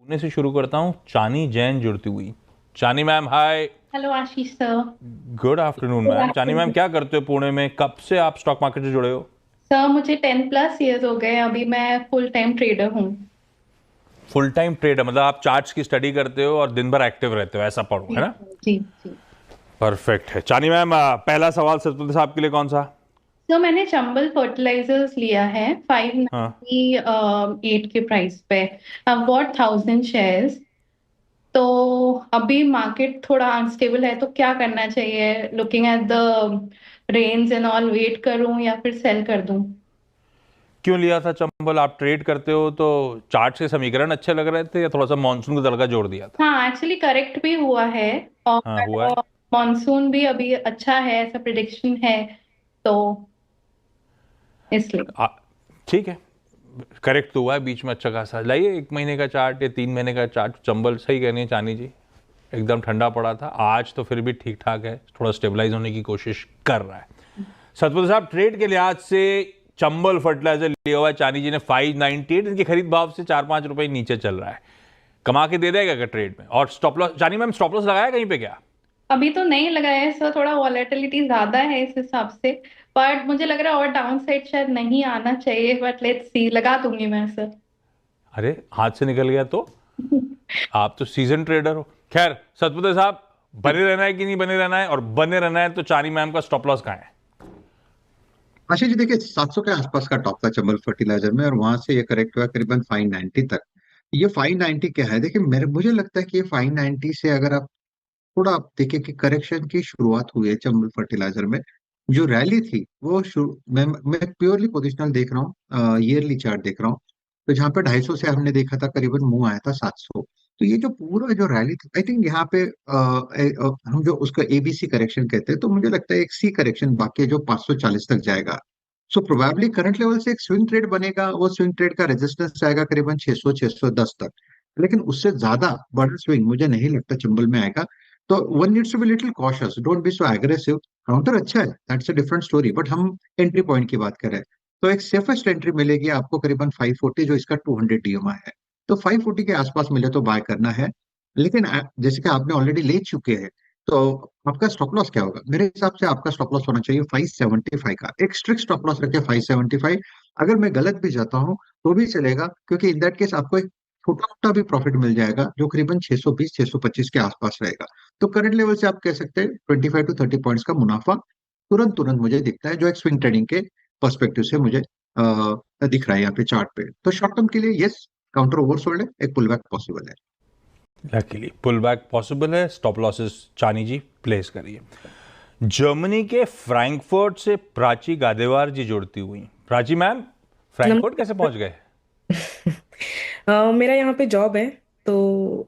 पुणे से शुरू करता हूँ। चानी जैन जुड़ती हुई। Chani ma'am hi. Hello Ashish sir. Good afternoon good ma'am. Chani ma'am afternoon. क्या करते हो पुणे में? कब से आप स्टॉक मार्केट से जुड़े हो? सर मुझे 10+ इयर्स हो गए, अभी मैं फुल टाइम ट्रेडर हूँ। फुल टाइम ट्रेडर मतलब आप चार्ट्स की स्टडी करते हो और दिन भर एक्टिव रहते हो, ऐसा पढ़ो जी है ना? सर, जी जी। परफेक्ट है। चानी मैम पहला सवाल सतपति साहब के लिए कौन सा? सर मैंने चंबल फर्टिलाइजर्स लिया है हाँ। 598 के प्राइस पे। I got 1000 shares. तो अभी मार्केट थोड़ा अनस्टेबल है, तो क्या करना चाहिए? Looking at the range and all, wait करूं या फिर सेल कर दूं? क्यों लिया था चंबल? आप ट्रेड करते हो तो चार्ट के समीकरण अच्छे लग रहे थे या थोड़ा सा मानसून का तड़का जोड़ दिया था? हाँ, एक्चुअली करेक्ट भी हुआ है। और हाँ हुआ है। मॉनसून भी अभी अच्छा है, ऐसा प्रिडिक्शन है। तो इसलिए। आ, ठीक है। करेक्ट तो हुआ है बीच में अच्छा खासा। लाइए 1 महीने का चार्ट या 3 महीने का चार्ट। चंबल सही कहनी है चानी जी, एकदम ठंडा पड़ा था, आज तो फिर भी ठीक ठाक है, थोड़ा स्टेबलाइज होने की कोशिश कर रहा है। सतपति साहब ट्रेड के लिहाज से चंबल फर्टिलाइजर लिया हुआ है चानी जी ने 598, इनकी खरीद भाव से 4-5 रुपए नीचे चल रहा है। कमा के दे देगा क्या ट्रेड में? और स्टॉप लॉस चानी मैम, स्टॉप लॉस लगाया कहीं पे क्या? अभी तो नहीं लगाया है सर, थोड़ा वॉलेटिलिटी ज्यादा है इस हिसाब से। बट मुझे लग रहा है और डाउन साइड शायद नहीं आना चाहिए, बट लेट्स सी, लगा दूंगी मैं सर। अरे हाथ से निकल गया तो? आप तो सीजन ट्रेडर हो। खैर सतपति साहब, बने रहना है कि नहीं बने रहना है? और बने रहना है तो चानी मैम का स्टॉप लॉस कहाँ है? आशीष जी देखिए, 700 के आसपास का टॉप था चंबल फर्टिलाइजर में, और वहां से ये करेक्ट हुआ करीबन 590 तक। ये 590 क्या है? देखिए, मेरे मुझे लगता है कि ये 590 से अगर आप थोड़ा आप देखिए कि करेक्शन की शुरुआत हुई है चंबल फर्टिलाइजर में। जो रैली थी वो मैं प्योरली पोजिशनल देख रहा हूँ, ईयरली चार्ट देख रहा हूँ। तो जहाँ पे 250 से हमने देखा था, करीबन मुंह आया था 700। तो ये जो पूरा जो रैली थी, आई थिंक यहाँ पे हम जो उसका एबीसी करेक्शन कहते हैं, तो मुझे लगता है एक सी करेक्शन बाकी है जो 540 तक जाएगा। सो प्रोबेबली करंट लेवल से एक स्विंग ट्रेड बनेगा, वो स्विंग ट्रेड का रेजिस्टेंस आएगा करीबन 600 610 तक। लेकिन उससे ज्यादा बड़ा स्विंग मुझे नहीं लगता चंबल में आएगा। तो one needs to be little cautious, don't be so aggressive. Counter अच्छा है, that's a different story, but हम एंट्री पॉइंट की बात कर रहे हैं। तो एक सेफेस्ट एंट्री मिलेगी आपको करीबन 540, जो इसका 200 डीएमआई है। तो 540 के आसपास मिले तो बाय करना है। लेकिन जैसे कि आपने ऑलरेडी ले चुके हैं, तो आपका स्टॉप लॉस क्या होगा? मेरे हिसाब से आपका स्टॉप लॉस होना चाहिए 575 का। एक स्ट्रिक्ट स्टॉप लॉस रखे 575। अगर मैं गलत भी जाता हूँ तो भी चलेगा, क्योंकि इन दैट केस आपको एक छोटा मोटा भी प्रॉफिट मिल जाएगा, जो करीबन 620 625 के आसपास रहेगा। तो करंट लेवल से आप कह सकते हैं 25 to 30 पॉइंट्स का मुनाफा तुरंत तुरंत मुझे दिखता है, जो एक स्विंग ट्रेडिंग के पर्सपेक्टिव से मुझे दिख रहा है यहाँ पे चार्ट पे। तो शॉर्ट टर्म के लिए यस, काउंटर ओवरसोल्ड है, एक पुल बैक पॉसिबल है। लकीली पुल बैक पॉसिबल है। स्टॉप लॉसेस चानी जी प्लेस करिए। जर्मनी के फ्रैंकफर्ट से प्राची गादेवार जी जुड़ती हुई। प्राची मैम, फ्रैंकफर्ट कैसे नमस्कार। पहुंच गए? मेरा यहाँ पे जॉब है, तो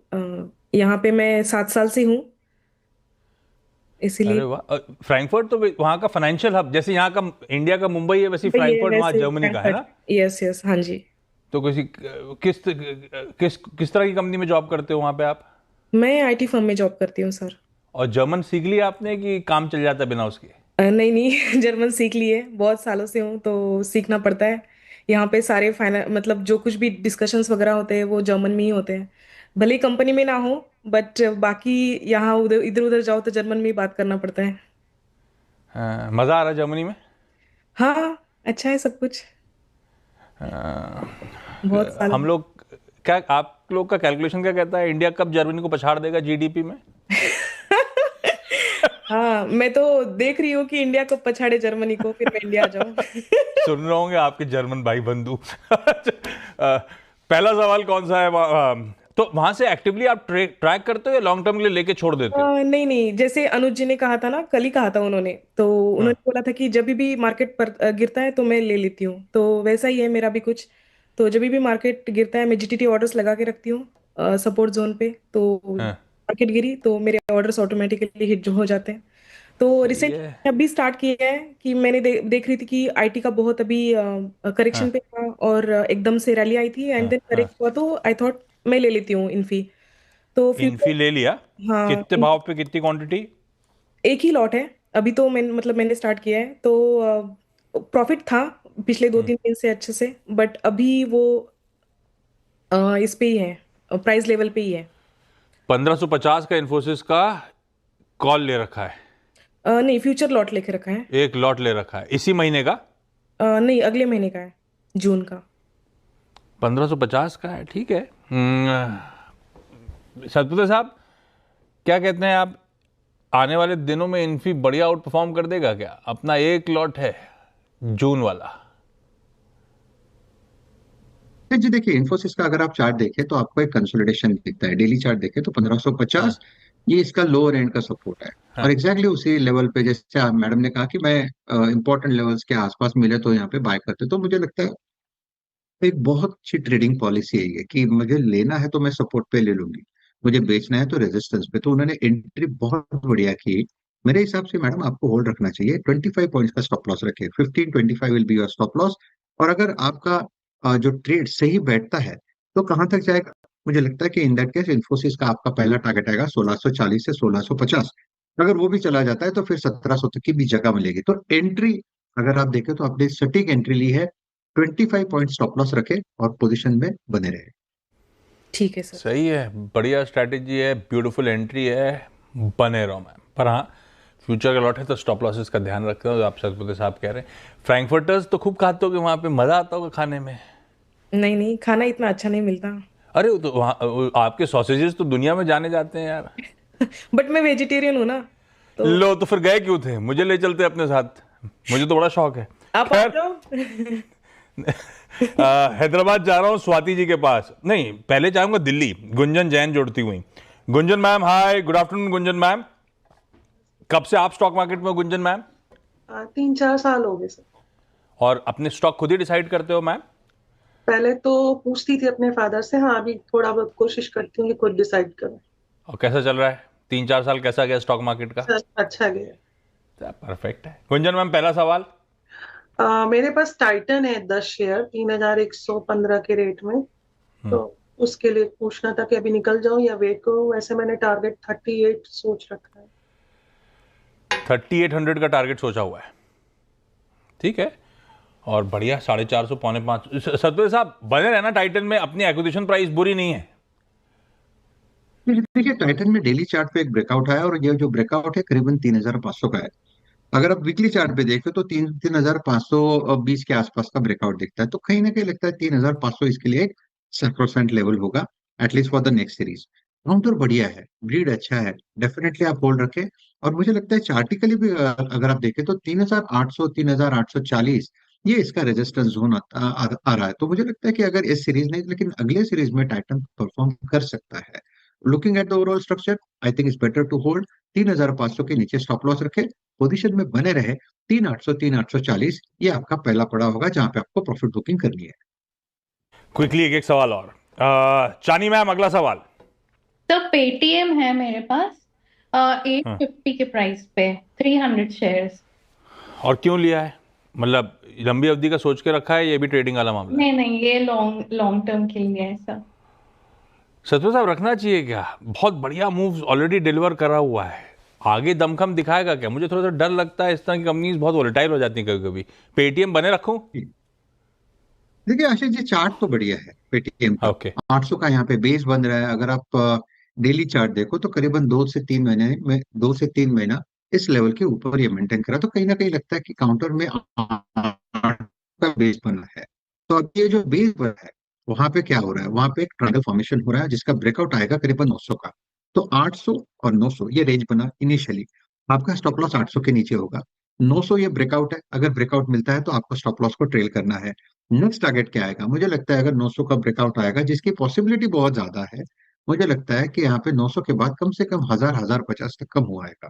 यहाँ पे मैं 7 साल से हूँ, अरे इसीलिए। वाह। फ्रैंकफर्ट तो वहाँ का फाइनेंशियल हब, जैसे यहाँ का इंडिया का मुंबई है, वैसे मुंबई है फ्रैंकफर्ट वहाँ वैसे जर्मनी का है फ्रैंकफर्ट। ना? यस यस, हाँ जी। तो किस तरह की कंपनी में जॉब करते हो वहाँ पे आप? मैं आईटी फर्म में जॉब करती हूँ सर। और जर्मन सीख लिया आपने कि काम चल जाता है बिना उसके? नहीं नहीं, जर्मन सीख लिए, बहुत सालों से हूँ तो सीखना पड़ता है। यहाँ पे सारे फाइनल मतलब जो कुछ भी डिस्कशंस वगैरह होते हैं वो जर्मन में ही होते हैं। भले ही कंपनी में ना हो, बट बाकी यहाँ उधर इधर उधर जाओ तो जर्मन में ही बात करना पड़ता है। हाँ, मज़ा आ रहा है जर्मनी में? हाँ, अच्छा है सब कुछ। बहुत साल। हम लोग, क्या आप लोग का कैलकुलेशन क्या कहता है, इंडिया कब जर्मनी को पछाड़ देगा जीडीपी में? हाँ, मैं तो देख रही हूँ कि इंडिया को पछाड़े जर्मनी को, फिर मैं इंडिया आ जाऊँ। सुन रहे होंगे आपके जर्मन भाई बंधु। पहला सवाल कौन सा है तो वहां से एक्टिवली आप ट्रैक करते हो या लॉन्ग टर्म के लिए लेके छोड़ देते हो? नहीं नहीं, जैसे अनुज जी ने कहा था ना, कल ही कहा था उन्होंने, तो उन्होंने हाँ। बोला था कि जब भी मार्केट पर गिरता है तो मैं ले लेती हूँ, तो वैसा ही है मेरा भी कुछ। तो जब भी मार्केट गिरता है मैं जीटीटी ऑर्डर्स लगा के रखती हूँ सपोर्ट जोन पे, तो हाँ। मार्केट गिरी तो मेरे ऑर्डर्स ऑटोमेटिकली हिट हो जाते हैं। तो सही है। रिसेंटली अभी स्टार्ट किया है कि मैंने देख रही थी कि आईटी का बहुत अभी करेक्शन हाँ। पे था, और एकदम से रैली आई थी एंड हाँ। देन हाँ। करेक्ट हुआ, तो आई थॉट मैं ले लेती हूँ इन्फी। तो फिर इन्फी ले लिया? हाँ, कितने भाव पे, कितनी क्वांटिटी? एक ही लॉट है। अभी तो मैंने स्टार्ट किया है, तो प्रॉफिट था पिछले 2-3 दिन से अच्छे से, बट अभी वो इस पे ही है। प्राइस लेवल पे ही है। 1550 का इन्फोसिस का कॉल ले रखा है, नहीं, फ्यूचर लॉट लेके रखा है। एक लॉट ले रखा है इसी महीने का। नहीं, अगले महीने का है, जून का। 1550 का है, ठीक है। सतपुते साहब, क्या कहते हैं आप, आने वाले दिनों में इन्फी बढ़िया आउट परफॉर्म कर देगा क्या? अपना एक लॉट है जून वाला। जी देखिए, इन्फोसिस का अगर आप चार्ट देखें तो आपको एक कंसोलिडेशन दिखता है। डेली चार्ट देखें तो 1550 ये इसका लोअर एंड का सपोर्ट है। और एग्जैक्टली उसी लेवल पे, जैसे आप मैडम ने कहा कि मैं इंपॉर्टेंट लेवल्स के आसपास मिले तो यहाँ पे बाय करते, तो मुझे लगता है एक बहुत अच्छी ट्रेडिंग पॉलिसी है ये कि मुझे लेना है तो मैं सपोर्ट पे ले लूंगी, मुझे बेचना है तो रेजिस्टेंस पे। तो उन्होंने एंट्री बहुत बढ़िया की। मेरे हिसाब से मैडम आपको होल्ड रखना चाहिए। 25 पॉइंट्स का स्टॉप लॉस रखे, 1525 will be your stop loss. और अगर आपका जो ट्रेड सही बैठता है तो कहाँ तक जाएगा? मुझे लगता है कि इन दैट केस इन्फोसिस का आपका पहला टारगेट आएगा 1640 से 1650। अगर वो भी चला जाता है तो फिर 1700 तक की भी जगह मिलेगी। तो एंट्री अगर आप देखें तो आपने सटीक एंट्री ली है। 25 पॉइंट स्टॉप लॉस रखे और पोजीशन में बने रहे। ठीक है सर। सही है, बढ़िया स्ट्रैटेजी है, ब्यूटीफुल एंट्री है, बने रहो मैम। पर हाँ, फ्यूचर का लॉट है तो स्टॉप लॉसेस का ध्यान रखते हो, जो आप सतपुते साहब कह रहे हैं। फ्रैंकफर्टर्स तो खूब खाते हो कि वहाँ पे मज़ा आता होगा खाने में। नहीं नहीं, खाना इतना अच्छा नहीं मिलता। अरे वो तो वहाँ आपके सॉसेजेस तो दुनिया में जाने जाते हैं यार। बट मैं वेजिटेरियन हूँ ना, तो लो, तो फिर गए क्यों थे? मुझे ले चलते अपने साथ, मुझे तो बड़ा शौक है। आप आ खैर, जाओ। हैदराबाद जा रहा हूँ स्वाति जी के पास। नहीं, पहले जाऊंगा दिल्ली, गुंजन जैन जोड़ती हुई। गुंजन मैम, हाय, गुड आफ्टरनून गुंजन मैम। कब से आप स्टॉक मार्केट में हो गुंजन मैम? 3-4 साल हो गए सर। और अपने स्टॉक खुद ही डिसाइड करते हो मैम? पहले तो पूछती थी अपने फादर से, हाँ अभी थोड़ा बहुत कोशिश करती हूँ कि खुद डिसाइड करूँ। और कैसा चल रहा है 3-4 साल, कैसा गया स्टॉक मार्केट का? सर अच्छा गया। परफेक्ट है। गुंजन मैम, पहला सवाल। मेरे पास टाइटन है 10 शेयर 3115 के रेट में, तो उसके लिए पूछना था कि अभी निकल जाऊं या वेट करूं। वैसे मैंने टारगेट 38 सोच रखा है। 3800 का टारगेट सोचा हुआ है, ठीक है। और बढ़िया, 450 4.5। सतपुते साहब, बने रहना टाइटन में, अपनी एक्विजिशन प्राइस बुरी नहीं है। देखिए, टाइटन में डेली चार्ट पे एक ब्रेकआउट है और ये जो ब्रेकआउट है करीबन 3500 का है। अगर आप वीकली चार्ट पे देखें तो 3520 के आसपास का ब्रेकआउट दिखता है। तो कहीं ना कहीं लगता है 3500 इसके लिए एक सैक्रोसेंट लेवल होगा, at least for the next series. Counter बढ़िया है, ब्रीड अच्छा है, डेफिनेटली आप होल्ड रखें। और मुझे लगता है चार्टिकली भी अगर आप देखें तो 3800 3840 ये इसका रेजिस्टेंस जोन आ रहा है। तो मुझे लगता है कि अगर इस सीरीज नहीं लेकिन अगले सीरीज में टाइटन परफॉर्म कर सकता है। Looking at the overall structure, I think it's better to hold. 3500 के नीचे स्टॉप लॉस रखे, पोजीशन में बने रहे। 3800 3840 ये आपका पहला पड़ा होगा जहां पे आपको प्रॉफिट बुकिंग करनी है। क्विकली एक एक सवाल और। चानी मैम, अगला सवाल। तो पेटीएम है मेरे पास 850 के प्राइस पे, 300 शेयर्स। और क्यों लिया है? मतलब लंबी अवधि का सोच के रखा है, ये भी ट्रेडिंग वाला मामला है? नहीं नहीं, ये लॉन्ग लॉन्ग टर्म के लिए है सब। सतपुते साहब, रखना चाहिए क्या? बहुत बढ़िया मूव्स ऑलरेडी डिलीवर करा हुआ है, आगे दमखम दिखाएगा क्या? मुझे थोड़ा सा डर लगता है, इस तरह की कंपनीज बहुत वोलेटाइल हो जाती हैं कभी कभी। पेटीएम बने रखूं? देखिए आशीष जी, चार्ट तो बढ़िया है पेटीएम का। ओके। 800 का यहाँ पे बेस बन रहा है। अगर आप डेली चार्ट देखो तो करीबन 2 से 3 महीना इस लेवल के ऊपर ये मेंटेन करा। तो कहीं ना कहीं लगता है कि काउंटर में 8 का बेस बना है। तो अब ये जो बेस बना है वहां पे क्या हो रहा है, वहां पे एक ट्रायंगल फॉर्मेशन हो रहा है जिसका ब्रेकआउट आएगा करीबन 900 का। तो 800 और 900 ये रेंज बना इनिशियली। आपका स्टॉप लॉस 800 के नीचे होगा। 900 ये ब्रेकआउट है, अगर ब्रेकआउट मिलता है तो आपको स्टॉप लॉस को ट्रेल करना है। नेक्स्ट टारगेट क्या आएगा? मुझे लगता है अगर 900 का ब्रेकआउट आएगा, जिसकी पॉसिबिलिटी बहुत ज्यादा है, मुझे लगता है कि यहाँ पे 900 के बाद कम से कम 1050 तक कम हुआ आएगा।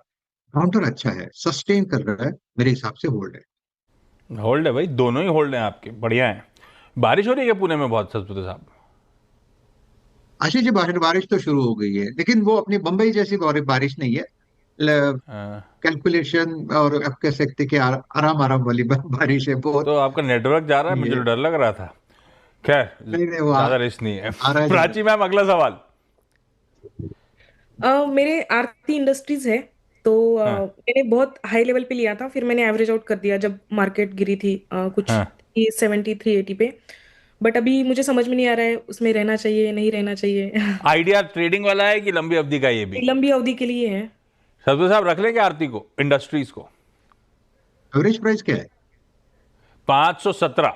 काउंटर अच्छा है, सस्टेन कर रहा है, मेरे हिसाब से होल्ड है। होल्ड है भाई, दोनों ही होल्ड हैं आपके, बढ़िया है। बारिश हो रही है क्या पुणे में बहुत, सतपुते साहब? आशीष जी, बारिश तो शुरू हो गई है, लेकिन वो अपनी बंबई जैसी बारिश नहीं है। हाँ, कैलकुलेशन और आप कह सकते हैं कि आराम आराम वाली बारिश है बहुत। तो आपका नेटवर्क जा रहा है, मुझे ये तो डर लग रहा था। खैर, नहीं नहीं, वो ज्यादा रिस्क नहीं है। आ रहा है प्राची मैम, अगला सवाल। मेरे आरती इंडस्ट्रीज है, तो हाँ मैंने बहुत हाई लेवल पे लिया था, फिर मैंने एवरेज आउट कर दिया जब मार्केट गिरी थी कुछ हाँ 370 380 पे। बट अभी मुझे समझ में नहीं आ रहा है उसमें रहना चाहिए नहीं रहना चाहिए। आइडिया ट्रेडिंग वाला है कि लंबी अवधि का ये भी? लंबी अवधि के लिए है। सतपति साहब रख लेंगे आरती को, इंडस्ट्रीज को? एवरेज प्राइस क्या है? 517।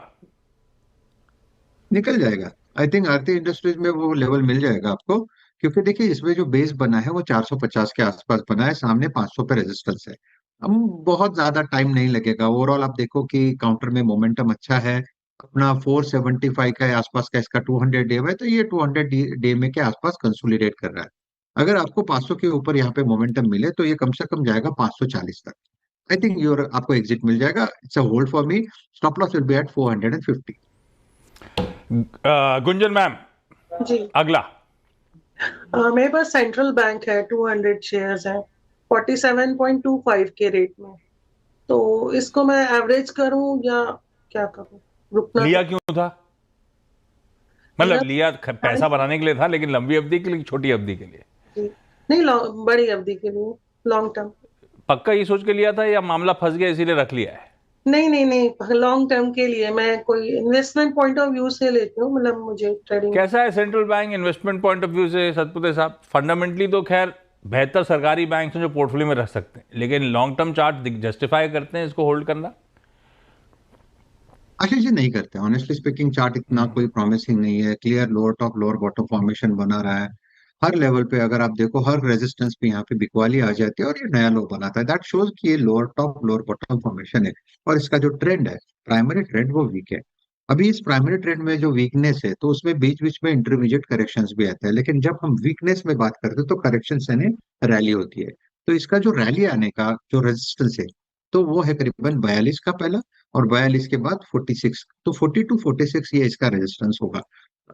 निकल जाएगा। आई थिंक आरती इंडस्ट्रीज में वो लेवल मिल जाएगा आपको, क्योंकि देखिए इसमें जो बेस बना है वो 450 के आसपास बना है, सामने 500 पे रेजिस्टेंस है। हम बहुत ज्यादा टाइम नहीं लगेगा। ओवरऑल आप देखो कि काउंटर में मोमेंटम अच्छा है, अपना 475 के आसपास का इसका 200 डे है, तो ये 200 डे में के आसपास कंसोलिडेट कर रहा है। अगर आपको 500 के ऊपर यहाँ पे मोमेंटम मिले तो ये कम से कम जाएगा 540 तक। आई थिंक योर आपको एग्जिट मिल जाएगा। It's a hold for me. Stop loss will be at 450। Gunjan ma'am, जी। अगला। मेरे पास सेंट्रल बैंक है, 200 शेयर्स है, 47.25 के रेट में। तो इसको मैं एवरेज करूं या क्या करूं? रुकना लिया क्यों था? मतलब लिया लिया पैसा बनाने के लिए था, लेकिन लंबी अवधि के लिए, छोटी अवधि के लिए? जी। नहीं, बड़ी अवधि के लिए, लॉन्ग टर्म। पक्का ये सोच के लिया था या मामला फंस गया इसीलिए रख लिया है? नहीं नहीं नहीं, लॉन्ग टर्म के लिए मैं कोई इन्वेस्टमेंट पॉइंट ऑफ व्यू से लेती हूँ, मतलब मुझे ट्रेडिंग। कैसा है central bank investment point of view से सतपुते साहब? फंडामेंटली तो खैर बेहतर सरकारी बैंक हैं जो पोर्टफोलियो में रख सकते हैं, लेकिन लॉन्ग टर्म चार्ट जस्टिफाई करते हैं इसको होल्ड करना? आशीष जी नहीं करते। ऑनेस्टली स्पीकिंग चार्ट इतना कोई प्रॉमिसिंग नहीं है। Clear lower top lower bottom formation बना रहा है हर लेवल पे। अगर आप देखो हर रेजिस्टेंस पे यहाँ पे बिकवाली आ जाती है और ये नया लो बनाता है। दैट शोज कि ये lower top lower bottom formation है, और इसका जो ट्रेंड है, प्राइमरी ट्रेंड, वो वीक है। अभी इस प्राइमरी ट्रेंड में जो वीकनेस है, तो उसमें बीच बीच में इंटरमीडिएट करेक्शंस भी आते हैं, लेकिन जब हम वीकनेस में बात करते हैं तो करेक्शन यानी रैली होती है। तो इसका जो रैली आने का जो रेजिस्टेंस है, तो वो है करीबन 42 का पहला, और 42 के बाद 46। तो 42-46 ये इसका रेजिस्टेंस होगा।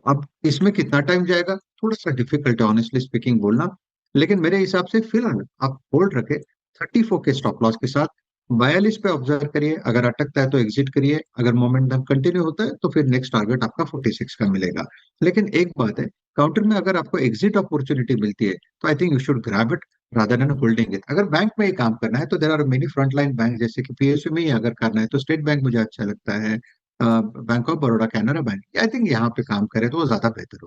अब इसमें कितना टाइम जाएगा, थोड़ा सा डिफिकल्ट है ऑनेस्टली स्पीकिंग बोलना, लेकिन मेरे हिसाब से फिलहाल आप होल्ड रखे 34 के स्टॉप लॉस के साथ। 42 पे ऑब्जर्व करिए, अगर अटकता है तो एग्जिट करिए, अगर मोमेंटम कंटिन्यू होता है तो फिर नेक्स्ट टारगेट आपका 46 का मिलेगा। लेकिन एक बात है, काउंटर में अगर आपको एग्जिट अपॉर्चुनिटी मिलती है तो I think you should grab it rather than holding it. अगर बैंक में ही काम करना है तो there are many front line bank, जैसे कि पीएसयू में ही अगर करना है तो स्टेट बैंक मुझे अच्छा लगता है, bank of Baroda, Canara bank, I think यहाँ पे काम करे तो वो ज्यादा बेहतर हो।